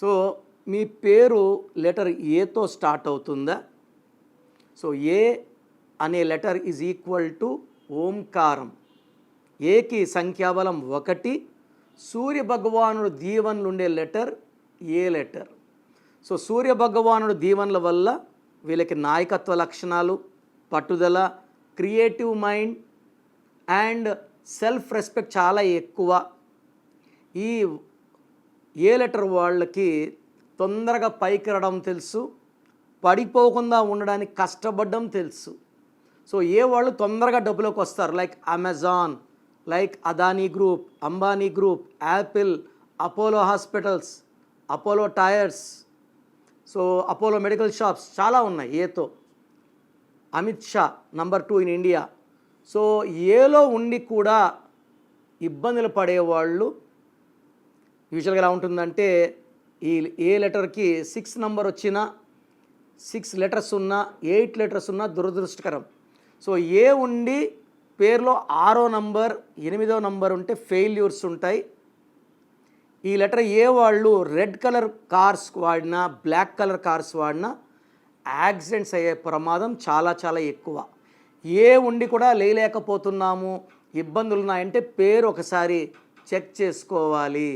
So మీ పేరు letter ఏతో start అవుతుందా? సో ఏ అనే లెటర్ ఈజ్ ఈక్వల్ టు ఓంకారం. ఏకి సంఖ్యాబలం 1. సూర్య భగవానుడు దీవెనలు ఉండే లెటర్ ఏ లెటర్. సో సూర్య భగవానుడు దీవెనల వల్ల వీళ్ళకి నాయకత్వ లక్షణాలు, పట్టుదల, creative mind and self respect చాలా ఎక్కువ. ఈ ఏ లెటర్ వాళ్ళకి తొందరగా పైకి రావడం తెలుసు, పడిపోకుండా ఉండడానికి కష్టపడడం తెలుసు. సో ఏ వాళ్ళు తొందరగా డబ్బులోకి వస్తారు. Like Amazon, like Adani group, Ambani group, Apple, Apollo hospitals, Apollo tyres, so Apollo medical shops చాలా ఉన్నాయి ఏతో. Amit Shah number 2 in India. So ఏలో ఉండి కూడా ఇబ్బందులు పడేవాళ్ళు యూజువల్గా ఎలా ఉంటుందంటే, ఈ ఏ లెటర్కి 6 నంబర్ వచ్చినా, 6 లెటర్స్ ఉన్నా, 8 లెటర్స్ ఉన్నా దురదృష్టకరం. సో ఏ ఉండి పేరులో 6వ నంబర్, 8వ నంబర్ ఉంటే ఫెయిల్యూర్స్ ఉంటాయి. ఈ లెటర్ ఏ వాళ్ళు రెడ్ కలర్ కార్స్ వాడినా, బ్లాక్ కలర్ కార్స్ వాడినా యాక్సిడెంట్స్ అయ్యే ప్రమాదం చాలా చాలా ఎక్కువ. ఏ ఉండి కూడా లేలేకపోతున్నాము, ఇబ్బందులు ఉన్నాయంటే పేరు ఒకసారి చెక్ చేసుకోవాలి.